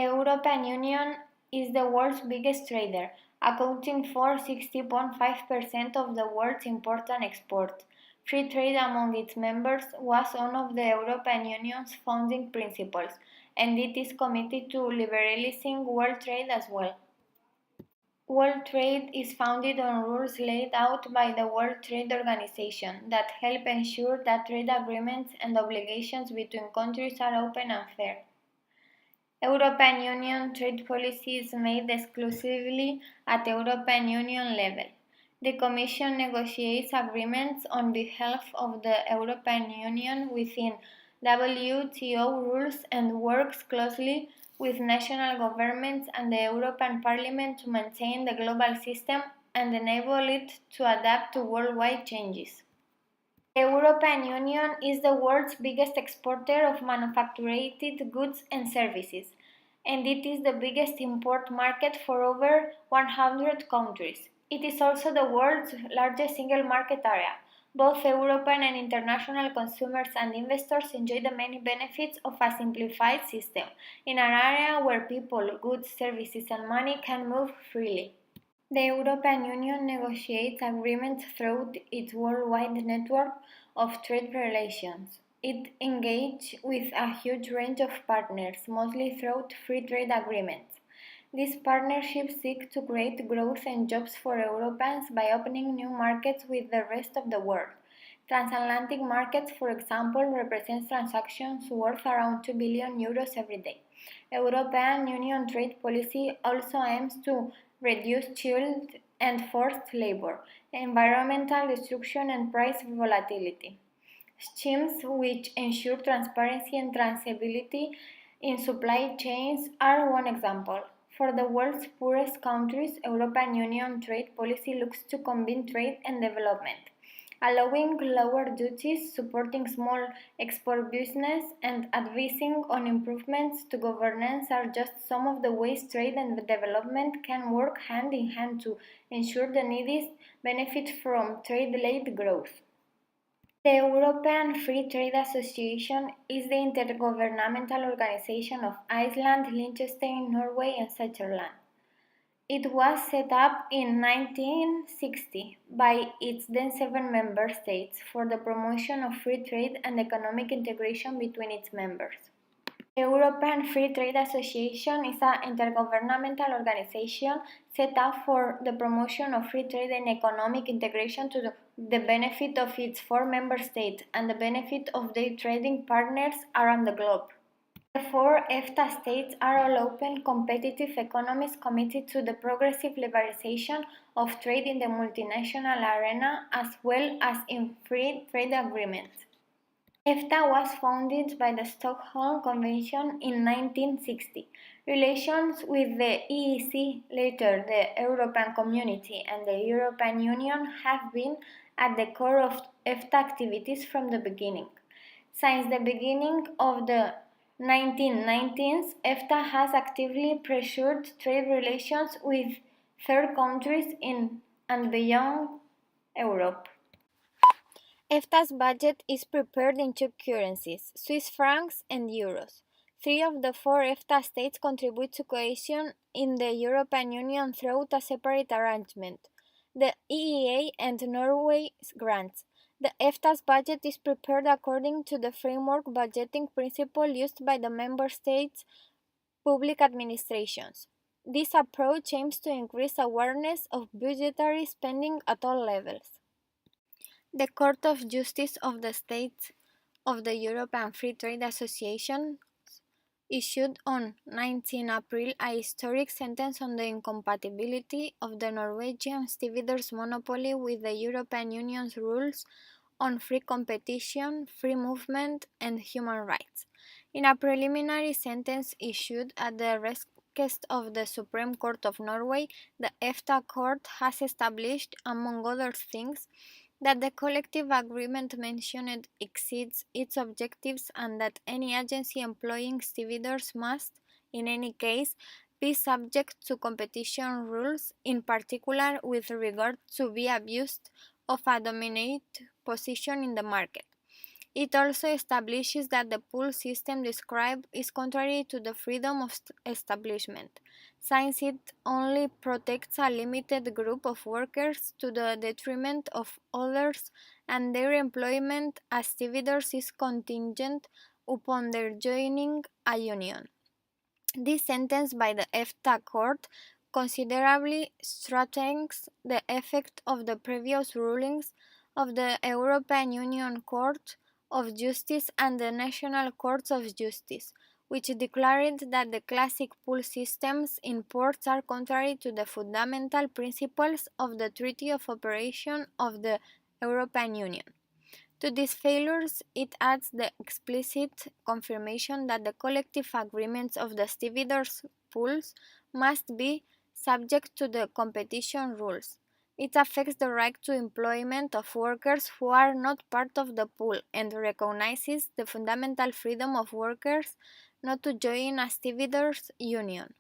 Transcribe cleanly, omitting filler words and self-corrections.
The European Union is the world's biggest trader, accounting for 60.5% of the world's import and export. Free trade among its members was one of the European Union's founding principles, and it is committed to liberalizing world trade as well. World trade is founded on rules laid out by the World Trade Organization that help ensure that trade agreements and obligations between countries are open and fair. European Union trade policy is made exclusively at European Union level. The Commission negotiates agreements on behalf of the European Union within WTO rules and works closely with national governments and the European Parliament to maintain the global system and enable it to adapt to worldwide changes. The European Union is the world's biggest exporter of manufactured goods and services, and it is the biggest import market for over 100 countries. It is also the world's largest single market area. Both European and international consumers and investors enjoy the many benefits of a simplified system in an area where people, goods, services, and money can move freely. The European Union negotiates agreements through its worldwide network of trade relations. It engages with a huge range of partners, mostly through free trade agreements. These partnerships seek to create growth and jobs for Europeans by opening new markets with the rest of the world. Transatlantic markets, for example, represent transactions worth around 2 billion euros every day. European Union trade policy also aims to reduce child and forced labor, environmental destruction, and price volatility. Schemes which ensure transparency and traceability in supply chains are one example. For the world's poorest countries, European Union trade policy looks to combine trade and development, allowing lower duties, supporting small export business, and advising on improvements to governance are just some of the ways trade and development can work hand in hand to ensure the neediest benefit from trade-led growth. The European Free Trade Association is the intergovernmental organization of Iceland, Liechtenstein, Norway, and Switzerland. It was set up in 1960 by its then 7 member states for the promotion of free trade and economic integration between its members. The European Free Trade Association is an intergovernmental organization set up for the promotion of free trade and economic integration to the benefit of its 4 member states and the benefit of their trading partners around the globe. The 4 EFTA states are all open, competitive economies committed to the progressive liberalization of trade in the multinational arena as well as in free trade agreements. EFTA was founded by the Stockholm Convention in 1960. Relations with the EEC, later the European Community, and the European Union have been at the core of EFTA activities from the beginning. Since the beginning of the 1990s, EFTA has actively pursued trade relations with third countries in and beyond Europe. EFTA's budget is prepared in 2 currencies, Swiss francs and euros. 3 of the 4 EFTA states contribute to cohesion in the European Union through a separate arrangement, the EEA and Norway's grants. The EFTA's budget is prepared according to the framework budgeting principle used by the member states' public administrations. This approach aims to increase awareness of budgetary spending at all levels. The Court of Justice of the States of the European Free Trade Association issued on 19 April a historic sentence on the incompatibility of the Norwegian stevedores' monopoly with the European Union's rules on free competition, free movement, and human rights. In a preliminary sentence issued at the request of the Supreme Court of Norway, the EFTA Court has established, among other things, that the collective agreement mentioned exceeds its objectives and that any agency employing stevedores must, in any case, be subject to competition rules, in particular with regard to the abuse of a dominant position in the market. It also establishes that the pool system described is contrary to the freedom of establishment, since it only protects a limited group of workers to the detriment of others, and their employment as stevedores is contingent upon their joining a union. This sentence by the EFTA Court considerably strengthens the effect of the previous rulings of the European Union Court of Justice and the National Courts of Justice, which declared that the classic pool systems in ports are contrary to the fundamental principles of the Treaty of Operation of the European Union. To these failures, it adds the explicit confirmation that the collective agreements of the stevedores pools must be subject to the competition rules. It affects the right to employment of workers who are not part of the pool and recognizes the fundamental freedom of workers not to join a stevedores union.